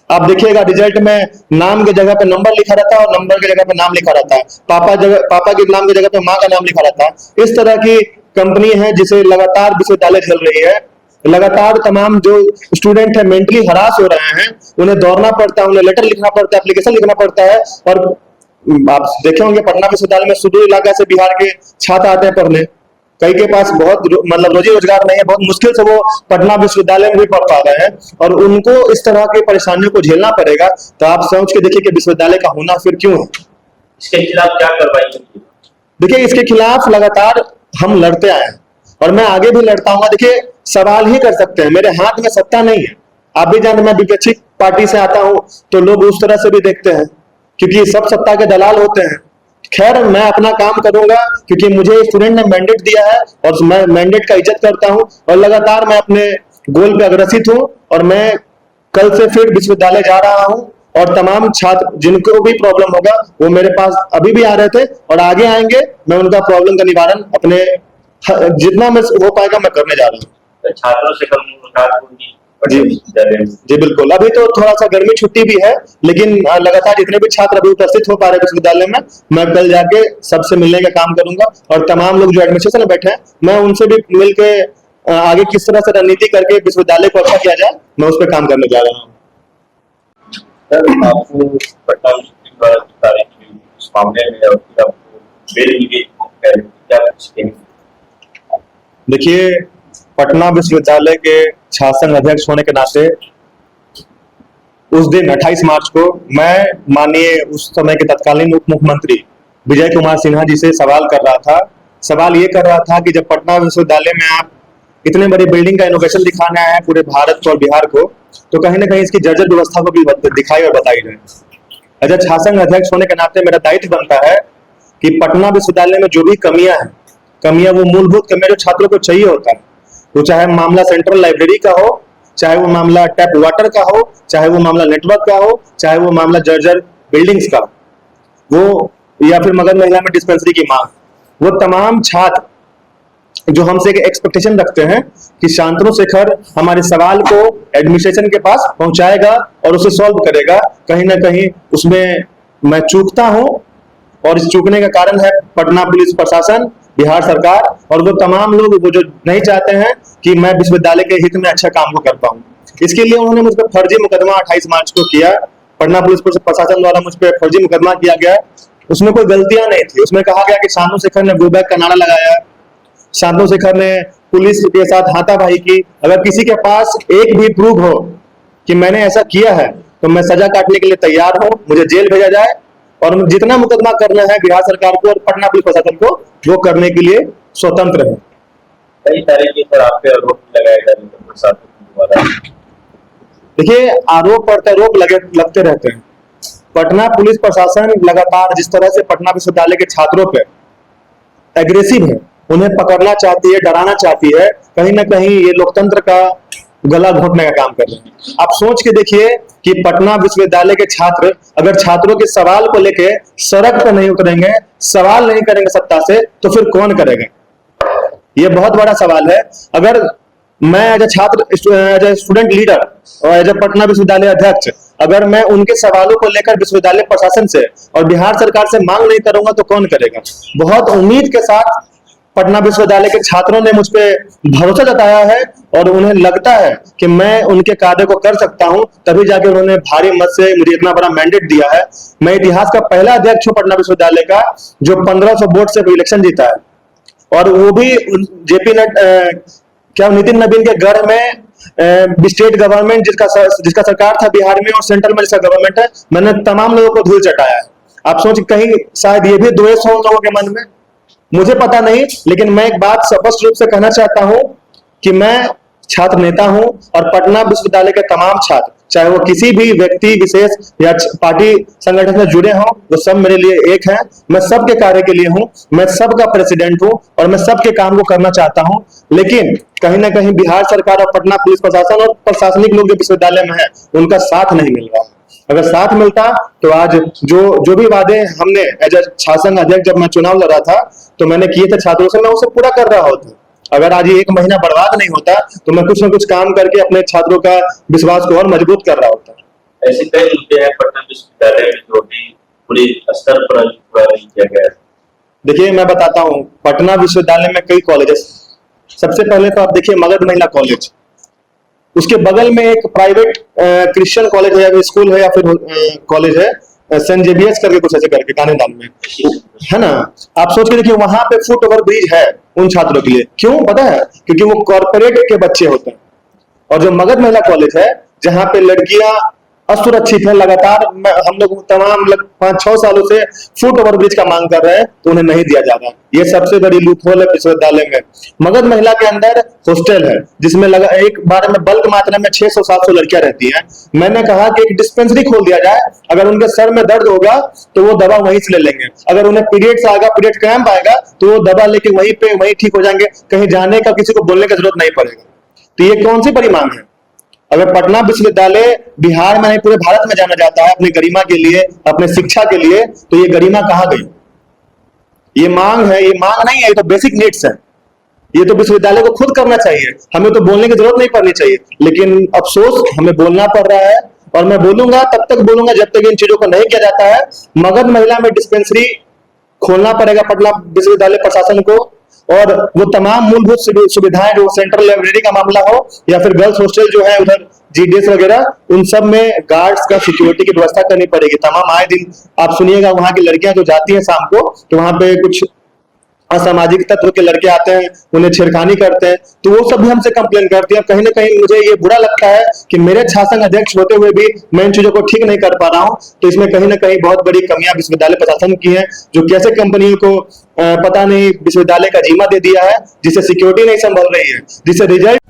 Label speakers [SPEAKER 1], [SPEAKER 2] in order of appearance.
[SPEAKER 1] आप देखिएगा रिजल्ट में नाम की जगह पे नंबर लिखा रहता है और नंबर की जगह पे नाम लिखा रहता है, पापा के नाम की जगह पे माँ का नाम लिखा रहता है। इस तरह की कंपनी है जिसे लगातार विश्वविद्यालय झेल रही है। लगातार तमाम जो स्टूडेंट है मेंटली हरास हो रहे हैं, उन्हें दौड़ना पड़ता है, उन्हें लेटर लिखना पड़ता है, एप्लीकेशन लिखना पड़ता है। और आप देखे होंगे पटना विश्वविद्यालय में सुदूर इलाका से बिहार के छात्र आते हैं पढ़ने, कई के पास बहुत मतलब रोजी रोजगार नहीं है, बहुत मुश्किल से वो पटना विश्वविद्यालय में भी पढ़ पा रहे हैं, और उनको इस तरह की परेशानियों को झेलना पड़ेगा। तो आप सोच के देखिए कि विश्वविद्यालय का होना फिर क्यों है।
[SPEAKER 2] इसके खिलाफ क्या कार्रवाई?
[SPEAKER 1] देखिए इसके खिलाफ लगातार हम लड़ते आए हैं और मैं आगे भी लड़ता हूँ। देखिए सवाल ही कर सकते हैं, मेरे हाथ में सत्ता नहीं है। आप भी जानते मैं विपक्षी पार्टी से आता हूँ तो लोग उस तरह से भी देखते हैं, क्योंकि सब सत्ता के दलाल होते हैं। खैर मैं अपना काम करूंगा क्योंकि मुझे स्टूडेंट ने मैंडेट दिया है और मैं मैंडेट का इज्जत करता हूं, और लगातार मैं अपने गोल पे अग्रसित हूं। और मैं कल से फिर विश्वविद्यालय जा रहा हूं, और तमाम छात्र जिनको भी प्रॉब्लम होगा वो मेरे पास अभी भी आ रहे थे और आगे आएंगे। मैं उनका प्रॉब्लम का निवारण अपने जितना मैं हो पाएगा मैं करने जा रहा हूँ।
[SPEAKER 2] छात्रों से कम
[SPEAKER 1] जी जी बिल्कुल। अभी तो थोड़ा सा गर्मी छुट्टी भी है, लेकिन लगातार जितने भी छात्र अभी उपस्थित हो पा रहे विश्वविद्यालय में, मैं कल जाके सबसे मिलने का काम करूंगा। और तमाम लोग जो एडमिनिस्ट्रेशन में बैठे हैं, मैं उनसे भी मिलके आगे किस तरह से रणनीति करके विश्वविद्यालय को अच्छा किया जाए, मैं उस पर काम करने जा रहा हूँ।
[SPEAKER 2] आपको पटना उस मामले में आपको बेल मिली, क्या?
[SPEAKER 1] देखिए पटना विश्वविद्यालय के छात्र संघ अध्यक्ष होने के नाते उस दिन 28 मार्च को मैं माननीय उस समय के तत्कालीन उप मुख्यमंत्री विजय कुमार सिन्हा जी से सवाल कर रहा था। सवाल ये कर रहा था कि जब पटना विश्वविद्यालय में आप इतने बड़ी बिल्डिंग का इनोवेशन दिखाने आए हैं पूरे भारत को और बिहार को, तो कहीं ना कहीं इसकी जर्जर व्यवस्था को भी दिखाई और बताई जाए। अजय छात्र संघ अध्यक्ष होने के नाते मेरा दायित्व बनता है कि पटना विश्वविद्यालय में जो भी कमियां हैं, कमियां वो मूलभूत कमियां जो छात्रों को चाहिए होता है, वो चाहे मामला सेंट्रल लाइब्रेरी का हो, चाहे वो मामला टैप वाटर का हो, चाहे वो मामला नेटवर्क का हो, चाहे वो मामला जर्जर बिल्डिंग्स का वो, या फिर मगध महिला में डिस्पेंसरी की मांग, वो तमाम छात्र जो हमसे एक एक्सपेक्टेशन रखते हैं कि शांतनु शेखर हमारे सवाल को एडमिनिस्ट्रेशन के पास पहुंचाएगा और उसे सॉल्व करेगा, कहीं ना कहीं उसमें मैं चूकता हूं। और इस चूकने का कारण है पटना पुलिस प्रशासन, बिहार सरकार, और वो तमाम लोग वो जो नहीं चाहते हैं कि मैं विश्वविद्यालय के हित में अच्छा काम को कर पाऊं। इसके लिए उन्होंने मुझ पर फर्जी मुकदमा 28 मार्च को किया। पटना पुलिस प्रशासन द्वारा मुझ पर फर्जी मुकदमा किया गया। उसमें कोई गलतियां नहीं थी। उसमें कहा गया कि शांतनु शेखर ने गो बैक का नारा लगाया, शांतनु शेखर ने पुलिस के साथ हाथापाई की। अगर किसी के पास एक भी प्रूफ हो कि मैंने ऐसा किया है तो मैं सजा काटने के लिए तैयार हूं, मुझे जेल भेजा जाए, और जितना मुकदमा करना है बिहार सरकार को और पटना पुलिस प्रशासन को वो करने के लिए स्वतंत्र है।
[SPEAKER 2] कई तरीके पर आप पे आरोप लगाए जा रहे हैं।
[SPEAKER 1] देखिए आरोप प्रत्यारोप लगते रहते हैं। पटना पुलिस प्रशासन लगातार जिस तरह से पटना विश्वविद्यालय के छात्रों पे एग्रेसिव है, उन्हें पकड़ना चाहती है, डराना चाहती है, कहीं ना कहीं ये लोकतंत्र का गला घोटने का काम कर रहे हैं। आप सोच के देखिए कि पटना विश्वविद्यालय के छात्र अगर छात्रों के सवाल को लेके सड़क पर नहीं उतरेंगे, सवाल नहीं करेंगे सत्ता से, तो फिर कौन करेगा? ये बहुत बड़ा सवाल है। अगर मैं एज ए छात्र, एज ए स्टूडेंट लीडर और एज ए पटना विश्वविद्यालय अध्यक्ष, अगर मैं उनके सवालों को लेकर विश्वविद्यालय प्रशासन से और बिहार सरकार से मांग नहीं करूंगा तो कौन करेगा? बहुत उम्मीद के साथ पटना विश्वविद्यालय के छात्रों ने मुझ पे भरोसा जताया है और उन्हें लगता है कि मैं उनके कार्य को कर सकता हूं, तभी जाके उन्होंने भारी मत से मुझे इतना बड़ा मैंडेट दिया है। मैं इतिहास का पहला अध्यक्ष हूं पटना विश्वविद्यालय का जो 1500 वोट से इलेक्शन जीता है, और वो भी नितिन नवीन के गढ़ में स्टेट गवर्नमेंट जिसका सरकार था बिहार में और सेंट्रल में जिसका गवर्नमेंट है, मैंने तमाम लोगों को धूल चटाया है। आप सोच कहीं शायद ये भी द्वेष हो लोगों के मन में, मुझे पता नहीं, लेकिन मैं एक बात स्पष्ट रूप से कहना चाहता हूं कि मैं छात्र नेता हूं और पटना विश्वविद्यालय के तमाम छात्र, चाहे वो किसी भी व्यक्ति विशेष या पार्टी संगठन से जुड़े हों, वो सब मेरे लिए एक है। मैं सबके कार्य के लिए हूं, मैं सबका प्रेसिडेंट हूं और मैं सबके काम को करना चाहता हूं। लेकिन कहीं ना कहीं बिहार सरकार और पटना पुलिस प्रशासन और प्रशासनिक लोग जो विश्वविद्यालय में है, उनका साथ नहीं मिल रहा है। अगर साथ मिलता तो आज जो भी वादे हमने एज ए छात्र संघ अध्यक्ष जब मैं चुनाव लड़ा था तो मैंने किए थे छात्रों से, मैं उसे पूरा कर रहा होता। अगर आज ये 1 महीना बर्बाद नहीं होता तो मैं कुछ ना कुछ काम करके अपने छात्रों का विश्वास को और मजबूत कर रहा होता।
[SPEAKER 2] ऐसे कई मुद्दे हैं पटना विश्वविद्यालय में जो अभी पूरे स्तर पर अभी पूरा नहीं किया गया है।
[SPEAKER 1] देखिए मैं बताता हूँ, पटना विश्वविद्यालय में कई कॉलेजेस। सबसे पहले तो आप देखिए मगध महिला कॉलेज, उसके बगल में एक प्राइवेट क्रिश्चियन कॉलेज है या फिर स्कूल है या फिर कॉलेज है, सेंट जेवियर्स करके कुछ ऐसे करके गानेदान में, है ना। आप सोच के देखिए वहां पे फुट ओवर ब्रिज है उन छात्रों के लिए। क्यों पता है? क्योंकि वो कॉर्पोरेट के बच्चे होते हैं। और जो मगध महिला कॉलेज है जहां पे लड़कियां असुरक्षित है, लगातार हम लोग तमाम 5-6 सालों से फुट ओवर ब्रिज का मांग कर रहे हैं तो उन्हें नहीं दिया जा रहा। ये सबसे बड़ी लूपहोल है विश्वविद्यालय में। मगध महिला के अंदर हॉस्टल है जिसमें लगा एक बार में बल्क मात्रा में 600-700 लड़कियां रहती हैं। मैंने कहा कि एक डिस्पेंसरी खोल दिया जाए, अगर उनके सर में दर्द होगा तो वो दवा वहीं से ले लेंगे, अगर उन्हें पीरियड्स आएगा, पीरियड क्रैम्प आएगा तो वो दवा लेके वहीं पे वहीं ठीक हो जाएंगे, कहीं जाने का किसी को बोलने की जरूरत नहीं पड़ेगा। तो ये कौन सी बड़ी मांग है? अगर पटना विश्वविद्यालय बिहार में नहीं पूरे भारत में जाना जाता है अपनी गरिमा के लिए, अपने शिक्षा के लिए, तो ये गरिमा कहाँ गई? ये मांग है, ये मांग नहीं है, ये तो बेसिक नीड्स है। ये तो विश्वविद्यालय को खुद करना चाहिए, हमें तो बोलने की जरूरत नहीं पड़नी चाहिए। लेकिन अफसोस हमें बोलना पड़ रहा है, और मैं बोलूंगा तब तक बोलूंगा जब तक इन चीजों को नहीं किया जाता है। मगध महिला में डिस्पेंसरी खोलना पड़ेगा पटना विश्वविद्यालय प्रशासन को, और वो तमाम मूलभूत सुविधाएं जो सेंट्रल लाइब्रेरी का मामला हो या फिर गर्ल्स हॉस्टल जो है उधर जीडीएस वगैरह, उन सब में गार्ड्स का सिक्योरिटी की व्यवस्था करनी पड़ेगी। तमाम आए दिन आप सुनिएगा वहां की लड़कियां जो जाती हैं शाम को तो वहां पे कुछ असामाजिक तत्व के लड़के आते हैं, उन्हें छेड़खानी करते हैं, तो वो सब भी हमसे कंप्लेन करती है। कहीं ना कहीं मुझे ये बुरा लगता है कि मेरे छात्र अध्यक्ष होते हुए भी मैं इन चीजों को ठीक नहीं कर पा रहा हूं। तो इसमें कहीं ना कहीं बहुत बड़ी कमियां विश्वविद्यालय प्रशासन की है, जो कैसे कंपनियों को पता नहीं विश्वविद्यालय का जिम्मा दे दिया है, जिससे सिक्योरिटी नहीं संभल रही है, जिससे रिजल्ट